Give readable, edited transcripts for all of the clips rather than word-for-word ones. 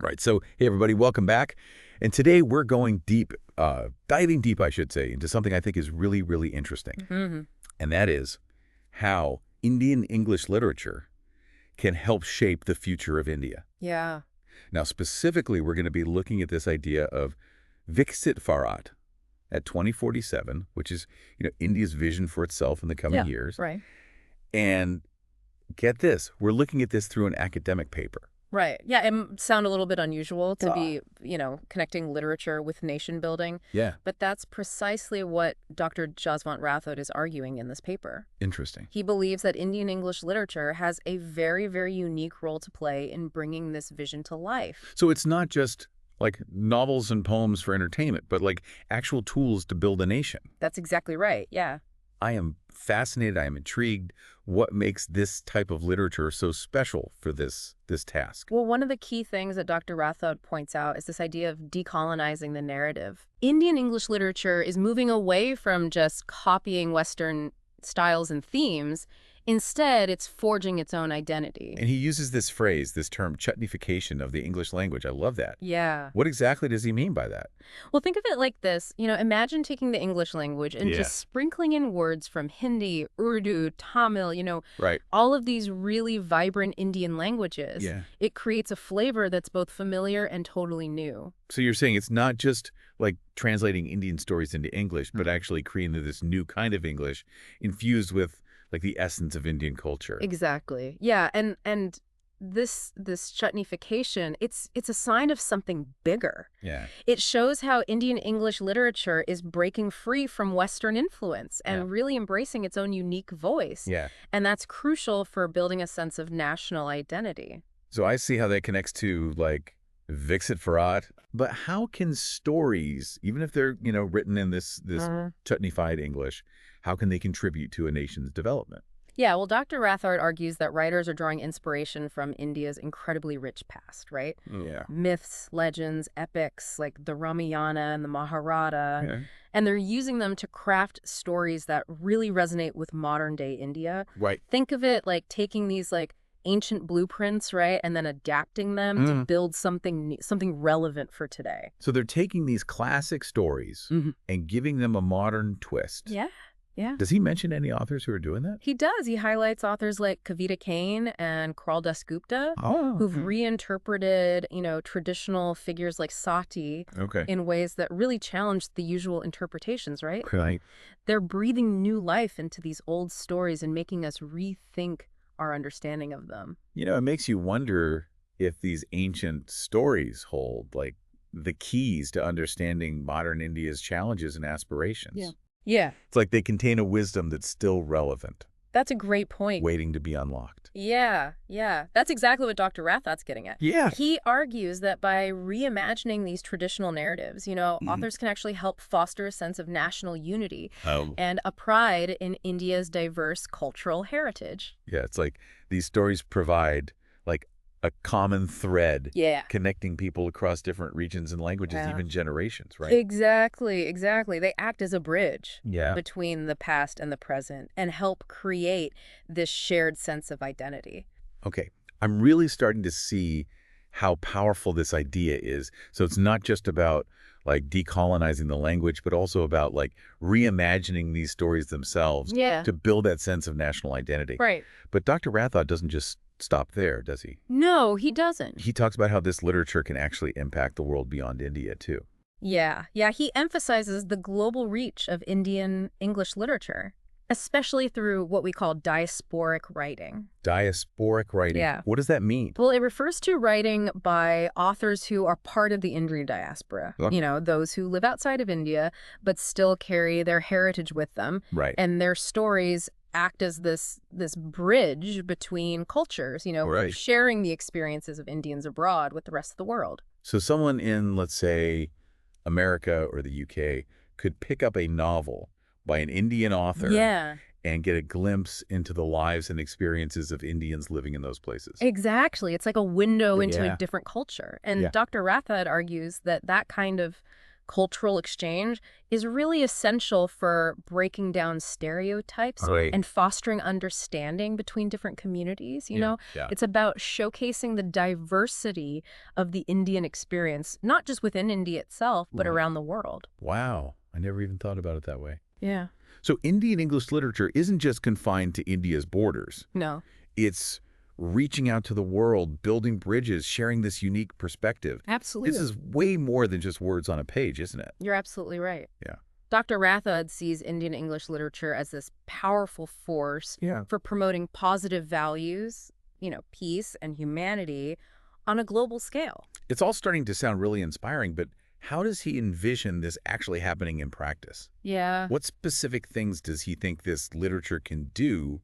Right. So, hey, everybody, welcome back. And today we're going deep, diving deep, I should say, into something I think is really, really interesting. Mm-hmm. And that is how Indian English literature can help shape the future of India. Yeah. Now, specifically, we're going to be looking at this idea of Viksit Bharat at 2047, which is, India's vision for itself in the coming years. Right. And get this, we're looking at this through an academic paper. Right. Yeah, it sound a little bit unusual to be, connecting literature with nation building. Yeah. But that's precisely what Dr. Jaswant Rathod is arguing in this paper. Interesting. He believes that Indian English literature has a very, very unique role to play in bringing this vision to life. So it's not just like novels and poems for entertainment, but like actual tools to build a nation. That's exactly right. Yeah. I am fascinated. I am intrigued. What makes this type of literature so special for this task? Well, one of the key things that Dr. Rathod points out is this idea of decolonizing the narrative. Indian English literature is moving away from just copying Western styles and themes. Instead, it's forging its own identity. And he uses this phrase, this term, chutnification of the English language. I love that. Yeah. What exactly does he mean by that? Well, think of it like this. Imagine taking the English language and just sprinkling in words from Hindi, Urdu, Tamil, Right. all of these really vibrant Indian languages. Yeah. It creates a flavor that's both familiar and totally new. So you're saying it's not just like translating Indian stories into English, but actually creating this new kind of English infused with like the essence of Indian culture. Exactly. Yeah, and this chutnification, it's a sign of something bigger. Yeah. It shows how Indian English literature is breaking free from Western influence and really embracing its own unique voice. Yeah. And that's crucial for building a sense of national identity. So I see how that connects to like Viksit Bharat. But how can stories, even if they're, written in this chutnified English, how can they contribute to a nation's development? Yeah, well, Dr. Rathod argues that writers are drawing inspiration from India's incredibly rich past, right? Yeah. Myths, legends, epics like the Ramayana and the Mahabharata. Yeah. And they're using them to craft stories that really resonate with modern day India. Right. Think of it like taking these ancient blueprints, right, and then adapting them to build something relevant for today. So they're taking these classic stories and giving them a modern twist. Yeah. Yeah. Does he mention any authors who are doing that? He does. He highlights authors like Kavita Kane and Kral Dasgupta, who've reinterpreted, traditional figures like Sati in ways that really challenge the usual interpretations, right? Right. They're breathing new life into these old stories and making us rethink our understanding of them. It makes you wonder if these ancient stories hold, like, the keys to understanding modern India's challenges and aspirations. Yeah. Yeah. It's like they contain a wisdom that's still relevant. That's a great point. Waiting to be unlocked. Yeah, yeah. That's exactly what Dr. Rathod's getting at. Yeah. He argues that by reimagining these traditional narratives, authors can actually help foster a sense of national unity and a pride in India's diverse cultural heritage. Yeah, it's like these stories provide like a common thread connecting people across different regions and languages, even generations, right? Exactly, exactly. They act as a bridge Yeah. between the past and the present and help create this shared sense of identity. Okay, I'm really starting to see how powerful this idea is. So it's not just about like decolonizing the language, but also about like reimagining these stories themselves to build that sense of national identity. Right. But Dr. Rathod doesn't just stop there, does he? No, he doesn't. He talks about how this literature can actually impact the world beyond India, too. Yeah, he emphasizes the global reach of Indian English literature, especially through what we call diasporic writing. Diasporic writing? Yeah. What does that mean? Well, it refers to writing by authors who are part of the Indian diaspora, those who live outside of India but still carry their heritage with them. Right. And their stories act as this bridge between cultures, sharing the experiences of Indians abroad with the rest of the world. So someone in, let's say, America or the UK could pick up a novel by an Indian author and get a glimpse into the lives and experiences of Indians living in those places. Exactly. It's like a window into a different culture. And Dr. Rathod argues that kind of cultural exchange is really essential for breaking down stereotypes Right. and fostering understanding between different communities. Yeah. It's about showcasing the diversity of the Indian experience, not just within India itself, but Right. around the world. Wow. I never even thought about it that way. Yeah. So Indian English literature isn't just confined to India's borders. No. It's reaching out to the world, building bridges, sharing this unique perspective. Absolutely. This is way more than just words on a page, isn't it? You're absolutely right. Yeah. Dr. Rathod sees Indian English literature as this powerful force Yeah. for promoting positive values, peace and humanity on a global scale. It's all starting to sound really inspiring, but how does he envision this actually happening in practice? Yeah. What specific things does he think this literature can do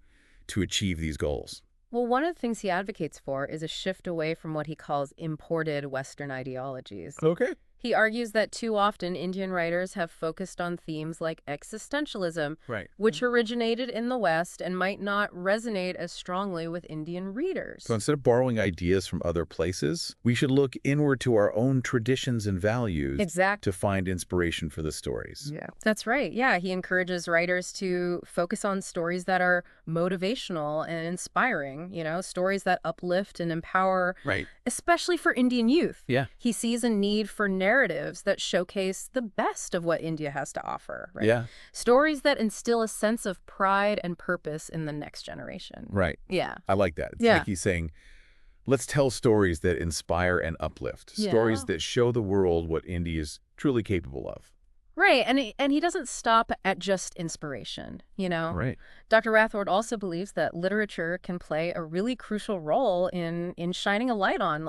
to achieve these goals? Well, one of the things he advocates for is a shift away from what he calls imported Western ideologies. Okay. He argues that too often Indian writers have focused on themes like existentialism, Right. which originated in the West and might not resonate as strongly with Indian readers. So instead of borrowing ideas from other places, we should look inward to our own traditions and values Exactly. to find inspiration for the stories. Yeah. That's right. Yeah, he encourages writers to focus on stories that are motivational and inspiring, stories that uplift and empower, Right. especially for Indian youth. Yeah. He sees a need for narratives that showcase the best of what India has to offer, right? Yeah. Stories that instill a sense of pride and purpose in the next generation. Right. Yeah. I like that. It's Yeah. like he's saying, let's tell stories that inspire and uplift, Yeah. stories that show the world what India is truly capable of. Right, and he doesn't stop at just inspiration, Right. Dr. Rathod also believes that literature can play a really crucial role in shining a light on,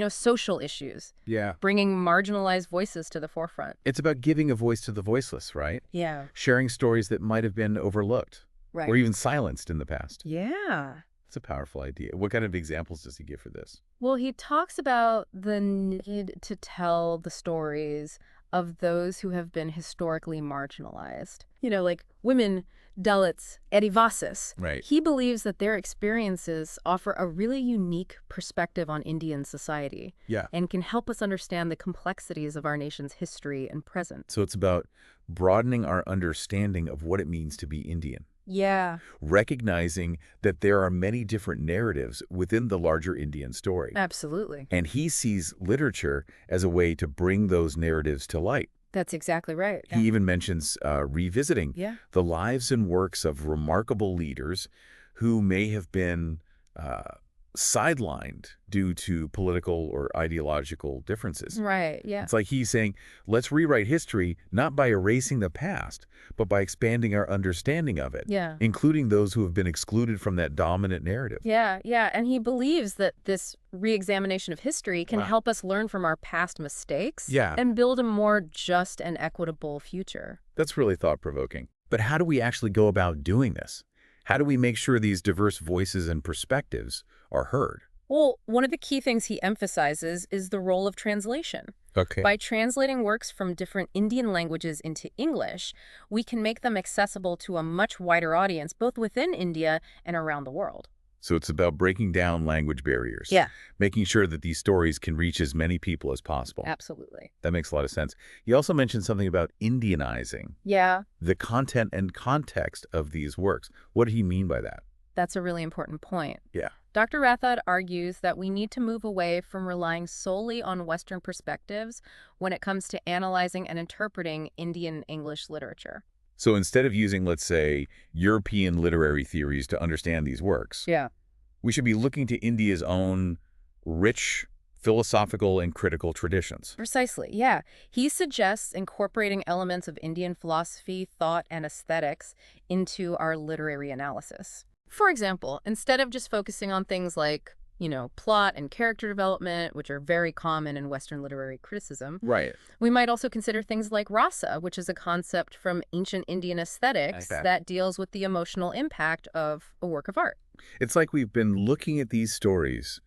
social issues, Yeah. bringing marginalized voices to the forefront. It's about giving a voice to the voiceless, right? Yeah, Sharing stories that might have been overlooked right. or even silenced in the past. Yeah. It's a powerful idea. What kind of examples does he give for this? Well, he talks about the need to tell the stories of those who have been historically marginalized. Like women, Dalits, Adivasis. Right. He believes that their experiences offer a really unique perspective on Indian society Yeah. and can help us understand the complexities of our nation's history and present. So it's about broadening our understanding of what it means to be Indian, Yeah, recognizing that there are many different narratives within the larger Indian story. absolutely. And he sees literature as a way to bring those narratives to light. That's exactly right. He even mentions revisiting Yeah. the lives and works of remarkable leaders who may have been sidelined due to political or ideological differences. Right, yeah. It's like he's saying, let's rewrite history not by erasing the past, but by expanding our understanding of it, Yeah. including those who have been excluded from that dominant narrative. Yeah, and he believes that this re-examination of history can Wow. help us learn from our past mistakes Yeah. and build a more just and equitable future. That's really thought-provoking. But how do we actually go about doing this? How do we make sure these diverse voices and perspectives are heard? Well, one of the key things he emphasizes is the role of translation. Okay. By translating works from different Indian languages into English, we can make them accessible to a much wider audience, both within India and around the world. So it's about breaking down language barriers. Yeah. Making sure that these stories can reach as many people as possible. Absolutely. That makes a lot of sense. He also mentioned something about Indianizing Yeah, the content and context of these works. What did he mean by that? that's a really important point. Yeah. Dr. Rathod argues that we need to move away from relying solely on Western perspectives when it comes to analyzing and interpreting Indian English literature. So instead of using, let's say, European literary theories to understand these works, Yeah. we should be looking to India's own rich philosophical and critical traditions. Precisely, yeah. He suggests incorporating elements of Indian philosophy, thought, and aesthetics into our literary analysis. For example, instead of just focusing on things like, plot and character development, which are very common in Western literary criticism, Right. we might also consider things like rasa, which is a concept from ancient Indian aesthetics Okay. that deals with the emotional impact of a work of art. It's like we've been looking at these stories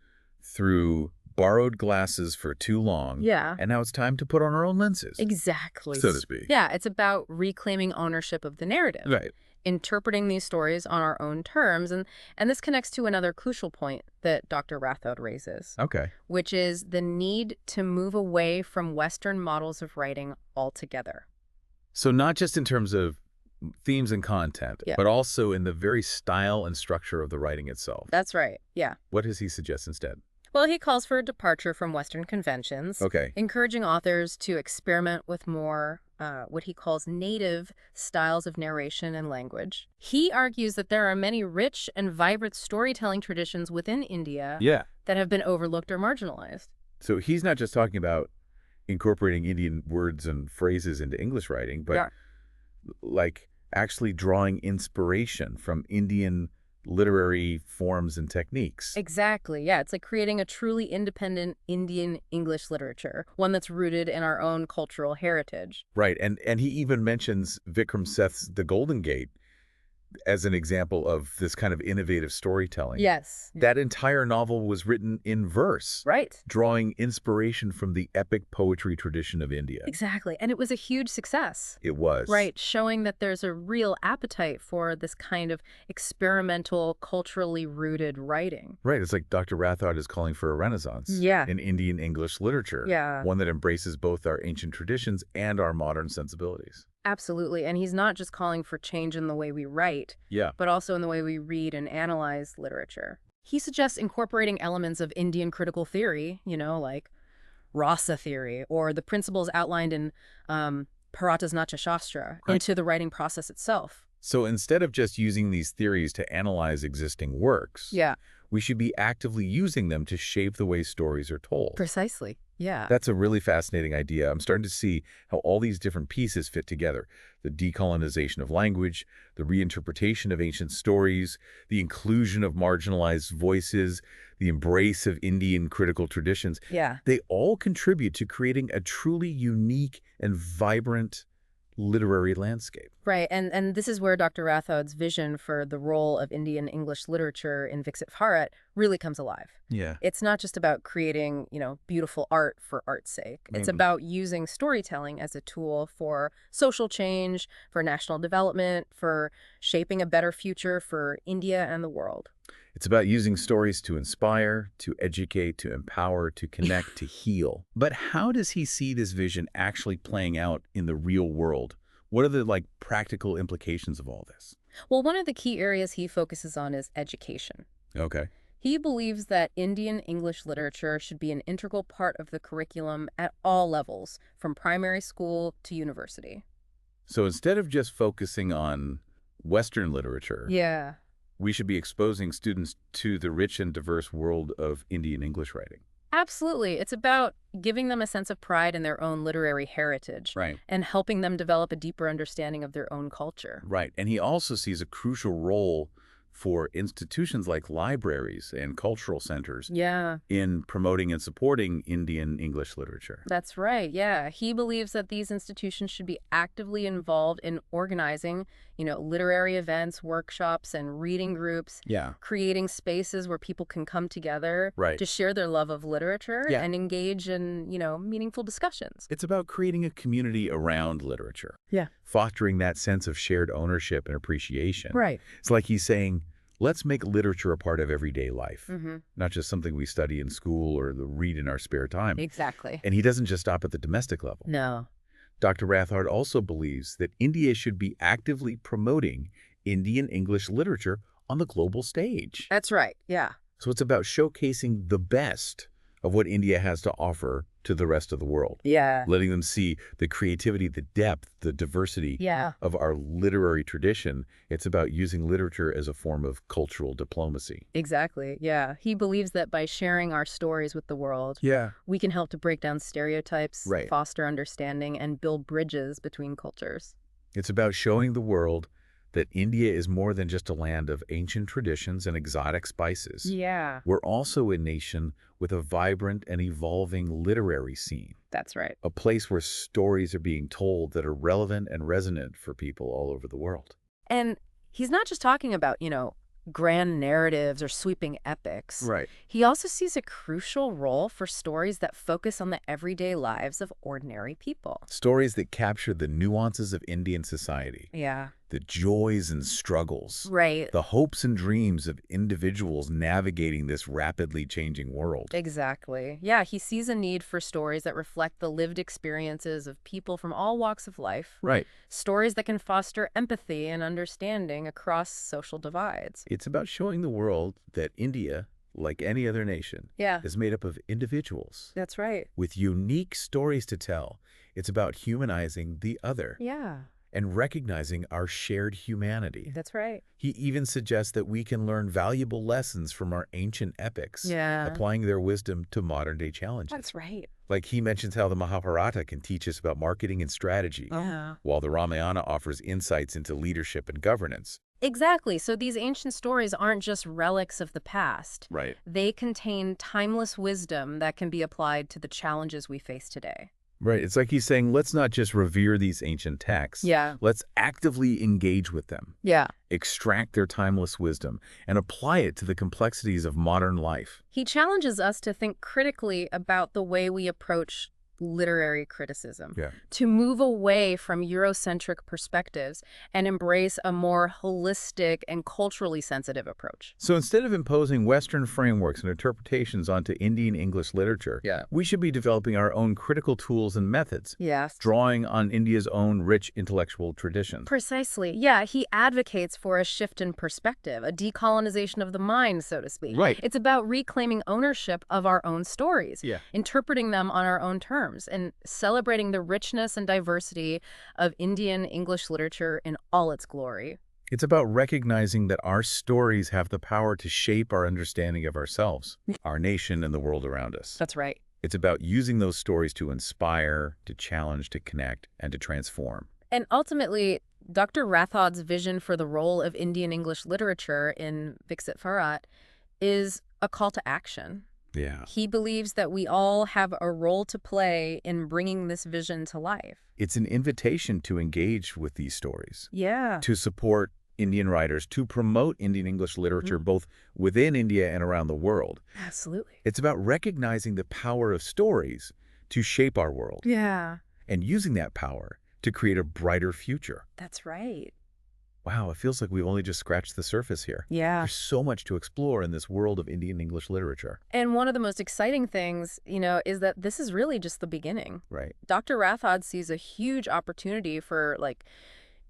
through borrowed glasses for too long. Yeah. And now it's time to put on our own lenses. Exactly. So to speak. Yeah, it's about reclaiming ownership of the narrative. Right. interpreting these stories on our own terms. And this connects to another crucial point that Dr. Rathod raises, Okay. which is the need to move away from Western models of writing altogether. So not just in terms of themes and content, Yeah. but also in the very style and structure of the writing itself. That's right. Yeah. What does he suggest instead? Well, he calls for a departure from Western conventions, Okay. encouraging authors to experiment with more what he calls native styles of narration and language. He argues that there are many rich and vibrant storytelling traditions within India Yeah. that have been overlooked or marginalized. So he's not just talking about incorporating Indian words and phrases into English writing, but Yeah. like actually drawing inspiration from Indian literary forms and techniques. Exactly. Yeah, it's like creating a truly independent Indian English literature, one that's rooted in our own cultural heritage. Right. And he even mentions Vikram Seth's The Golden Gate as an example of this kind of innovative storytelling. Yes. That entire novel was written in verse, Right. drawing inspiration from the epic poetry tradition of India. Exactly. And it was a huge success. It was. Right, showing that there's a real appetite for this kind of experimental, culturally rooted writing. Right. It's like Dr. Rathod is calling for a renaissance Yeah. in Indian English literature. Yeah. One that embraces both our ancient traditions and our modern sensibilities. Absolutely. And he's not just calling for change in the way we write, Yeah. but also in the way we read and analyze literature. He suggests incorporating elements of Indian critical theory, like rasa theory, or the principles outlined in Bharata's Shastra Right. into the writing process itself. So instead of just using these theories to analyze existing works, Yeah, we should be actively using them to shape the way stories are told. precisely. Yeah. That's a really fascinating idea. I'm starting to see how all these different pieces fit together. The decolonization of language, the reinterpretation of ancient stories, the inclusion of marginalized voices, the embrace of Indian critical traditions. Yeah. They all contribute to creating a truly unique and vibrant literary landscape. Right, and this is where Dr. Rathod's vision for the role of Indian English literature in Viksit Bharat really comes alive. Yeah. It's not just about creating, beautiful art for art's sake. It's about using storytelling as a tool for social change, for national development, for shaping a better future for India and the world. It's about using stories to inspire, to educate, to empower, to connect, to heal. But how does he see this vision actually playing out in the real world? What are the practical implications of all this? Well, one of the key areas he focuses on is education. Okay. He believes that Indian English literature should be an integral part of the curriculum at all levels, from primary school to university. So instead of just focusing on Western literature, Yeah. we should be exposing students to the rich and diverse world of Indian English writing. Absolutely. It's about giving them a sense of pride in their own literary heritage Right. and helping them develop a deeper understanding of their own culture. Right. And he also sees a crucial role for institutions like libraries and cultural centers Yeah, in promoting and supporting Indian English literature. that's right. Yeah. He believes that these institutions should be actively involved in organizing, literary events, workshops, and reading groups, Yeah. creating spaces where people can come together Right. to share their love of literature Yeah. and engage in, meaningful discussions. It's about creating a community around literature. Yeah. Fostering that sense of shared ownership and appreciation. Right. It's like he's saying, let's make literature a part of everyday life, Mm-hmm. not just something we study in school or read in our spare time. Exactly. And he doesn't just stop at the domestic level. No. Dr. Rathod also believes that India should be actively promoting Indian English literature on the global stage. That's right. Yeah. So it's about showcasing the best of what India has to offer to the rest of the world. Yeah. Letting them see the creativity, the depth, the diversity Yeah. of our literary tradition. It's about using literature as a form of cultural diplomacy. Exactly. Yeah. He believes that by sharing our stories with the world, Yeah. we can help to break down stereotypes, Right. foster understanding, and build bridges between cultures. It's about showing the world that India is more than just a land of ancient traditions and exotic spices. Yeah. We're also a nation with a vibrant and evolving literary scene, That's right. a place where stories are being told that are relevant and resonant for people all over the world. And he's not just talking about, grand narratives or sweeping epics. Right. He also sees a crucial role for stories that focus on the everyday lives of ordinary people. Stories that capture the nuances of Indian society, Yeah. the joys and struggles, Right. the hopes and dreams of individuals navigating this rapidly changing world. Exactly. Yeah, he sees a need for stories that reflect the lived experiences of people from all walks of life. Right. Stories that can foster empathy and understanding across social divides. It's about showing the world that India, like any other nation, Yeah, is made up of individuals that's right. with unique stories to tell. It's about humanizing the other Yeah, and recognizing our shared humanity. that's right. He even suggests that we can learn valuable lessons from our ancient epics, Yeah, applying their wisdom to modern-day challenges. that's right. Like he mentions how the Mahabharata can teach us about marketing and strategy, Yeah. while the Ramayana offers insights into leadership and governance. Exactly. So these ancient stories aren't just relics of the past. Right. They contain timeless wisdom that can be applied to the challenges we face today. Right. It's like he's saying, let's not just revere these ancient texts. Yeah. Let's actively engage with them, Yeah. extract their timeless wisdom, and apply it to the complexities of modern life. He challenges us to think critically about the way we approach literary criticism, Yeah. to move away from Eurocentric perspectives and embrace a more holistic and culturally sensitive approach. So instead of imposing Western frameworks and interpretations onto Indian English literature, Yeah. we should be developing our own critical tools and methods, Yes. drawing on India's own rich intellectual traditions. Precisely. Yeah, he advocates for a shift in perspective, a decolonization of the mind, so to speak. Right. It's about reclaiming ownership of our own stories, Yeah. interpreting them on our own terms, and celebrating the richness and diversity of Indian English literature in all its glory. It's about recognizing that our stories have the power to shape our understanding of ourselves, our nation, and the world around us. That's right. It's about using those stories to inspire, to challenge, to connect, and to transform. And ultimately, Dr. Rathod's vision for the role of Indian English literature in Viksit Bharat is a call to action. Yeah. He believes that we all have a role to play in bringing this vision to life. It's an invitation to engage with these stories, Yeah. to support Indian writers, to promote Indian English literature both within India and around the world. Absolutely. It's about recognizing the power of stories to shape our world Yeah. and using that power to create a brighter future. That's right. Wow, it feels like we've only just scratched the surface here. Yeah. There's so much to explore in this world of Indian English literature. And one of the most exciting things, is that this is really just the beginning. Right. Dr. Rathod sees a huge opportunity for,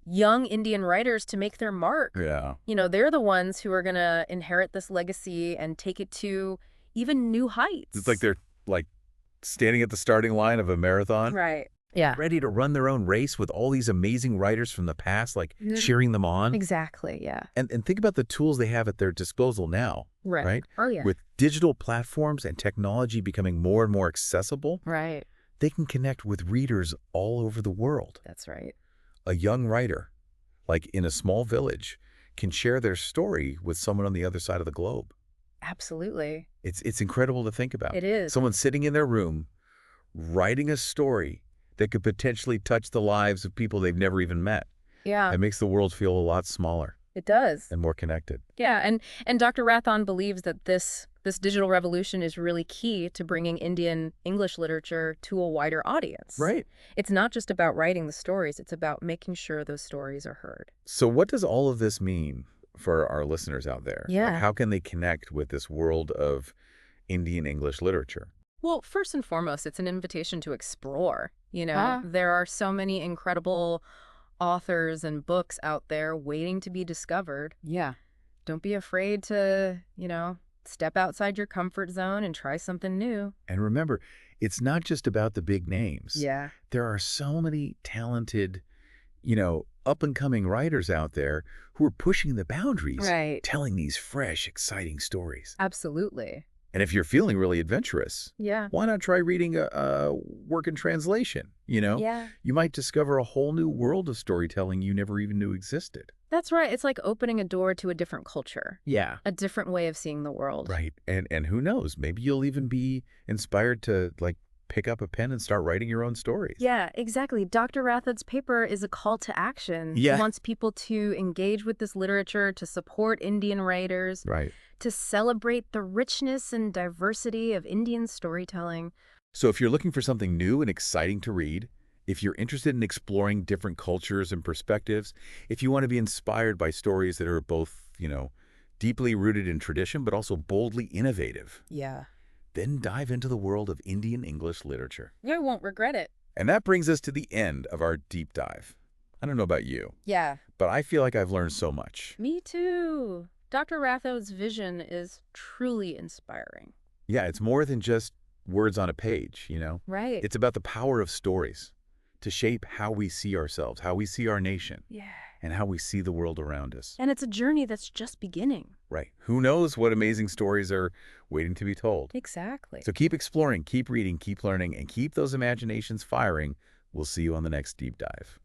young Indian writers to make their mark. Yeah. They're the ones who are going to inherit this legacy and take it to even new heights. It's like they're standing at the starting line of a marathon, Right. Yeah. ready to run their own race with all these amazing writers from the past, Mhm. cheering them on. Exactly. Yeah. And think about the tools they have at their disposal now, Right. right? Oh, yeah. With digital platforms and technology becoming more and more accessible, Right. they can connect with readers all over the world. That's right. A young writer, like in a small village, can share their story with someone on the other side of the globe. Absolutely. It's incredible to think about. It is. Someone sitting in their room, writing a story that could potentially touch the lives of people they've never even met. Yeah, It makes the world feel a lot smaller it does. and more connected. Yeah, and Dr. Rathod believes that this digital revolution is really key to bringing Indian English literature to a wider audience. Right. It's not just about writing the stories, it's about making sure those stories are heard. So what does all of this mean for our listeners out there? Yeah. How can they connect with this world of Indian English literature? Well, first and foremost, it's an invitation to explore. Ah. There are so many incredible authors and books out there waiting to be discovered. Yeah. Don't be afraid to, step outside your comfort zone and try something new. And remember, it's not just about the big names. Yeah. There are so many talented, up-and-coming writers out there who are pushing the boundaries, Right. telling these fresh, exciting stories. Absolutely. And if you're feeling really adventurous, Yeah. why not try reading a work in translation? Yeah. You might discover a whole new world of storytelling you never even knew existed. That's right. It's like opening a door to a different culture, Yeah. a different way of seeing the world. Right. And who knows, maybe you'll even be inspired to pick up a pen and start writing your own stories. Yeah, exactly. Dr. Rathod's paper is a call to action. Yeah. He wants people to engage with this literature, to support Indian writers, Right. to celebrate the richness and diversity of Indian storytelling. So if you're looking for something new and exciting to read, If you're interested in exploring different cultures and perspectives, if you want to be inspired by stories that are both, deeply rooted in tradition but also boldly innovative, Yeah. then dive into the world of Indian English literature. I won't regret it. And that brings us to the end of our deep dive. I don't know about you, Yeah. but I feel like I've learned so much. Me too. Dr. Rathod's vision is truly inspiring. Yeah, it's more than just words on a page. Right. It's about the power of stories to shape how we see ourselves, how we see our nation, Yeah. and how we see the world around us. And it's a journey that's just beginning. Right. Who knows what amazing stories are waiting to be told. Exactly. So keep exploring, keep reading, keep learning, and keep those imaginations firing. We'll see you on the next deep dive.